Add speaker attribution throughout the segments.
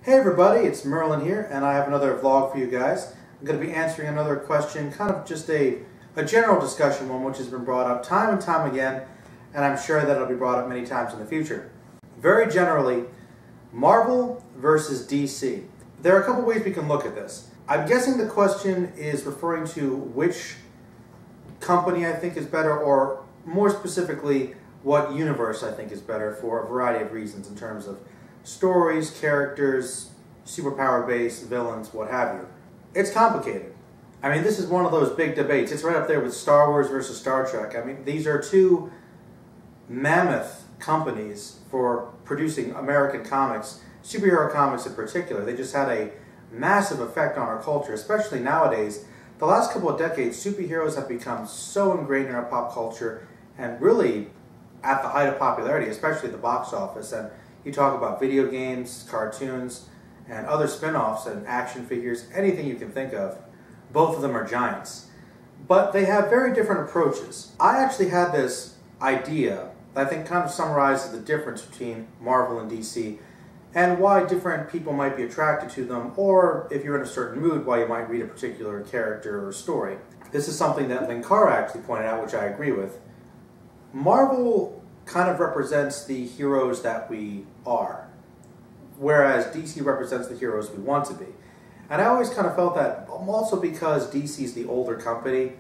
Speaker 1: Hey everybody, it's Merlin here, and I have another vlog for you guys. I'm going to be answering another question, kind of just a general discussion one which has been brought up time and time again, and I'm sure that it'll be brought up many times in the future. Very generally, Marvel versus DC. There are a couple ways we can look at this. I'm guessing the question is referring to which company I think is better, or more specifically, what universe I think is better for a variety of reasons in terms of stories, characters, superpower base, villains, what have you. It's complicated. I mean, this is one of those big debates. It's right up there with Star Wars versus Star Trek. I mean, these are two mammoth companies for producing American comics, superhero comics in particular. They just had a massive effect on our culture, especially nowadays. The last couple of decades, superheroes have become so ingrained in our pop culture and really at the height of popularity, especially at the box office. And you talk about video games, cartoons, and other spin-offs and action figures, anything you can think of. Both of them are giants. But they have very different approaches. I actually had this idea that I think kind of summarizes the difference between Marvel and DC and why different people might be attracted to them, or if you're in a certain mood, why you might read a particular character or story. This is something that Linkara actually pointed out, which I agree with. Marvel kind of represents the heroes that we are, whereas DC represents the heroes we want to be. And I always kind of felt that, also because DC is the older company,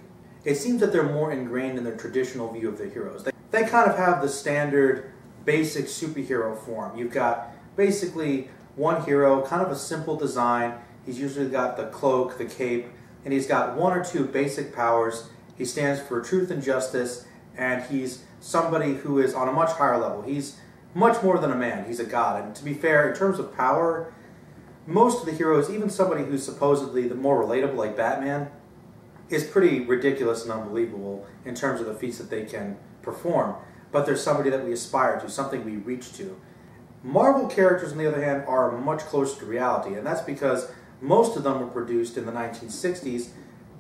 Speaker 1: it seems that they're more ingrained in their traditional view of the heroes. They kind of have the standard basic superhero form. You've got basically one hero, kind of a simple design. He's usually got the cloak, the cape, and he's got one or two basic powers. He stands for truth and justice, and he's somebody who is on a much higher level. He's much more than a man. He's a god. And to be fair, in terms of power, most of the heroes, even somebody who's supposedly the more relatable, like Batman, is pretty ridiculous and unbelievable in terms of the feats that they can perform. But there's somebody that we aspire to, something we reach to. Marvel characters, on the other hand, are much closer to reality, and that's because most of them were produced in the 1960s,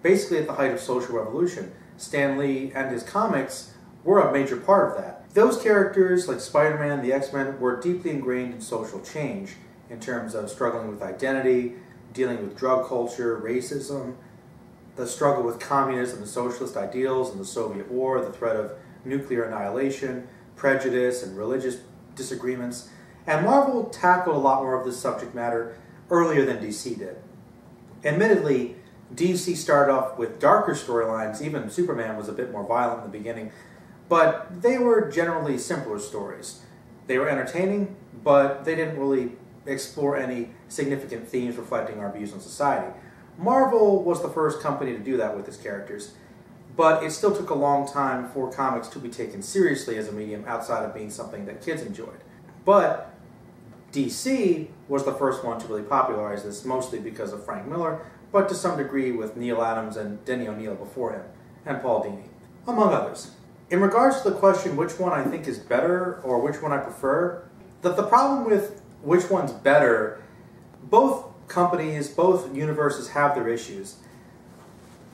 Speaker 1: basically at the height of social revolution. Stan Lee and his comics were a major part of that. Those characters, like Spider-Man, the X-Men, were deeply ingrained in social change in terms of struggling with identity, dealing with drug culture, racism, the struggle with communism and socialist ideals and the Soviet War, the threat of nuclear annihilation, prejudice, and religious disagreements. And Marvel tackled a lot more of this subject matter earlier than DC did. Admittedly, DC started off with darker storylines. Even Superman was a bit more violent in the beginning, but they were generally simpler stories. They were entertaining, but they didn't really explore any significant themes reflecting our views on society. Marvel was the first company to do that with its characters, but it still took a long time for comics to be taken seriously as a medium outside of being something that kids enjoyed. But DC was the first one to really popularize this, mostly because of Frank Miller, but to some degree with Neil Adams and Denny O'Neil before him, and Paul Dini, among others. In regards to the question which one I think is better, or which one I prefer, the problem with which one's better, both companies, both universes have their issues.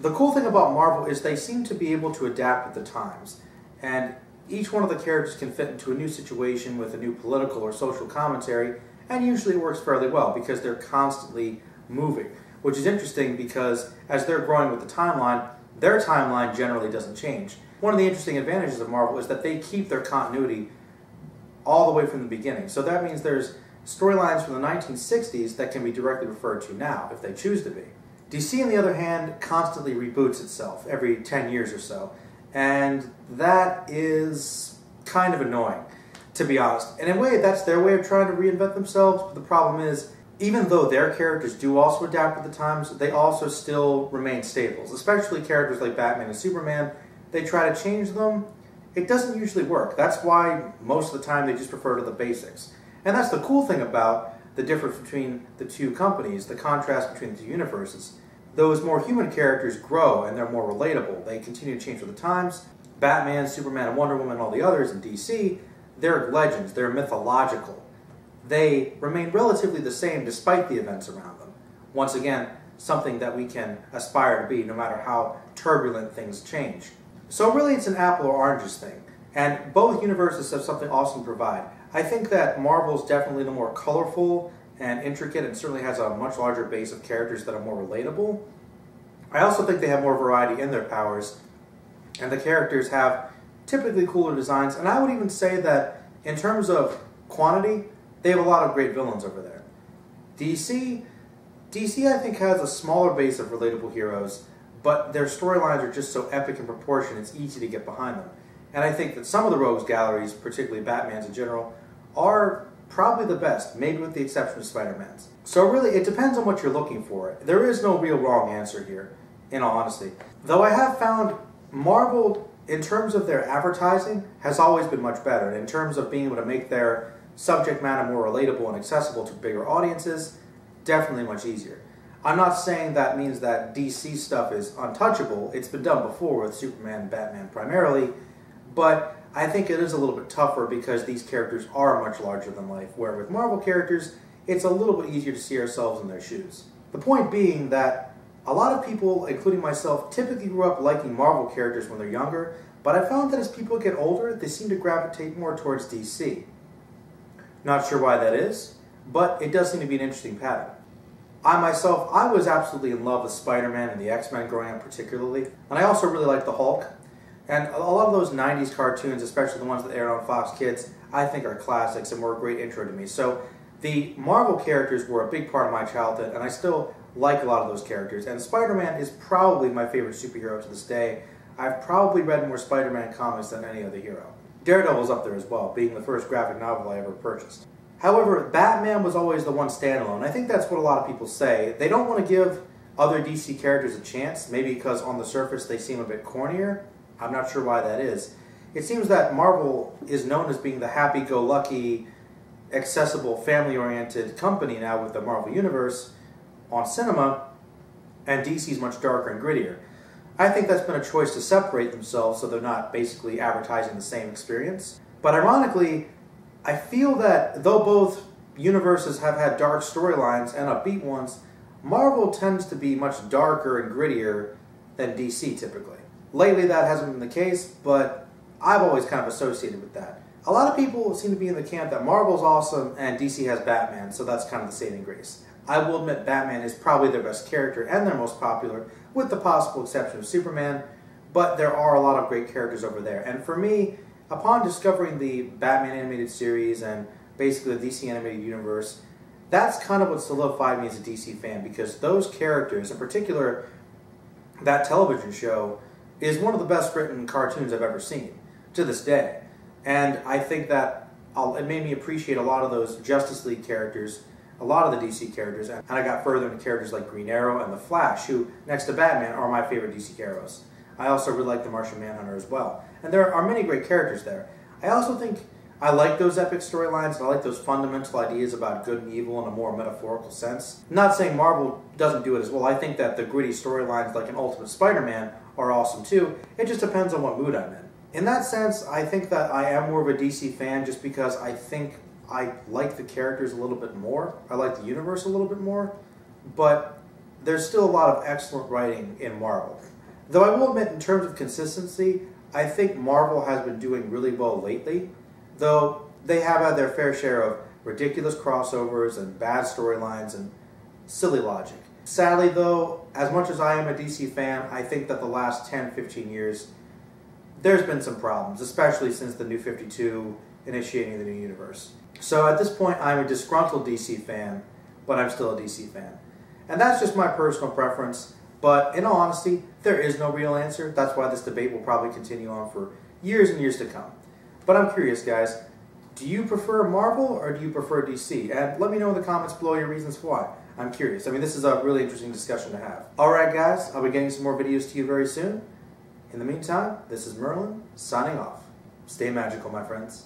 Speaker 1: The cool thing about Marvel is they seem to be able to adapt with the times, and each one of the characters can fit into a new situation with a new political or social commentary, and usually it works fairly well because they're constantly moving, which is interesting because as they're growing with the timeline, their timeline generally doesn't change. One of the interesting advantages of Marvel is that they keep their continuity all the way from the beginning. So that means there's storylines from the 1960s that can be directly referred to now, if they choose to be. DC, on the other hand, constantly reboots itself every 10 years or so. And that is kind of annoying, to be honest. And in a way, that's their way of trying to reinvent themselves. But the problem is, even though their characters do also adapt with the times, they also still remain staples. Especially characters like Batman and Superman. They try to change them. It doesn't usually work. That's why most of the time they just refer to the basics. And that's the cool thing about the difference between the two companies, the contrast between the two universes. Those more human characters grow and they're more relatable. They continue to change with the times. Batman, Superman, and Wonder Woman, and all the others in DC, they're legends, they're mythological. They remain relatively the same despite the events around them. Once again, something that we can aspire to be no matter how turbulent things change. So really it's an apple or oranges thing. And both universes have something awesome to provide. I think that Marvel's definitely the more colorful and intricate and certainly has a much larger base of characters that are more relatable. I also think they have more variety in their powers, and the characters have typically cooler designs, and I would even say that in terms of quantity, they have a lot of great villains over there. DC I think has a smaller base of relatable heroes, but their storylines are just so epic in proportion, it's easy to get behind them. And I think that some of the rogues galleries, particularly Batman's in general, are probably the best, maybe with the exception of Spider-Man's. So really, it depends on what you're looking for. There is no real wrong answer here, in all honesty. Though I have found Marvel, in terms of their advertising, has always been much better. And in terms of being able to make their subject matter more relatable and accessible to bigger audiences, definitely much easier. I'm not saying that means that DC stuff is untouchable. It's been done before with Superman and Batman primarily, but I think it is a little bit tougher because these characters are much larger than life, where with Marvel characters, it's a little bit easier to see ourselves in their shoes. The point being that a lot of people, including myself, typically grew up liking Marvel characters when they're younger, but I found that as people get older, they seem to gravitate more towards DC. Not sure why that is, but it does seem to be an interesting pattern. I myself, I was absolutely in love with Spider-Man and the X-Men growing up particularly, and I also really liked the Hulk. And a lot of those 90s cartoons, especially the ones that aired on Fox Kids, I think are classics and were a great intro to me. So the Marvel characters were a big part of my childhood, and I still like a lot of those characters. And Spider-Man is probably my favorite superhero to this day. I've probably read more Spider-Man comics than any other hero. Daredevil's up there as well, being the first graphic novel I ever purchased. However, Batman was always the one standalone. I think that's what a lot of people say. They don't want to give other DC characters a chance, maybe because on the surface they seem a bit cornier. I'm not sure why that is. It seems that Marvel is known as being the happy-go-lucky, accessible, family-oriented company now with the Marvel Universe on cinema, and DC's much darker and grittier. I think that's been a choice to separate themselves so they're not basically advertising the same experience. But ironically, I feel that though both universes have had dark storylines and upbeat ones, Marvel tends to be much darker and grittier than DC typically. Lately that hasn't been the case, but I've always kind of associated with that. A lot of people seem to be in the camp that Marvel's awesome and DC has Batman, so that's kind of the saving grace. I will admit Batman is probably their best character and their most popular, with the possible exception of Superman, but there are a lot of great characters over there. And for me, upon discovering the Batman animated series and basically the DC animated universe, that's kind of what solidified me as a DC fan, because those characters, in particular that television show, is one of the best written cartoons I've ever seen, to this day. And I think that it made me appreciate a lot of those Justice League characters, a lot of the DC characters, and I got further into characters like Green Arrow and The Flash, who, next to Batman, are my favorite DC heroes. I also really like the Martian Manhunter as well. And there are many great characters there. I also think I like those epic storylines, and I like those fundamental ideas about good and evil in a more metaphorical sense. I'm not saying Marvel doesn't do it as well. I think that the gritty storylines like an Ultimate Spider-Man are awesome too. It just depends on what mood I'm in. In that sense, I think that I am more of a DC fan just because I think I like the characters a little bit more. I like the universe a little bit more. But there's still a lot of excellent writing in Marvel. Though I will admit, in terms of consistency, I think Marvel has been doing really well lately. Though they have had their fair share of ridiculous crossovers and bad storylines and silly logic. Sadly though, as much as I am a DC fan, I think that the last 10-15 years, there's been some problems, especially since the New 52 initiating the new universe. So at this point, I'm a disgruntled DC fan, but I'm still a DC fan. And that's just my personal preference, but in all honesty, there is no real answer. That's why this debate will probably continue on for years and years to come. But I'm curious, guys, do you prefer Marvel or do you prefer DC? And let me know in the comments below your reasons why. I'm curious. I mean, this is a really interesting discussion to have. Alright guys, I'll be getting some more videos to you very soon. In the meantime, this is Merlin, signing off. Stay magical, my friends.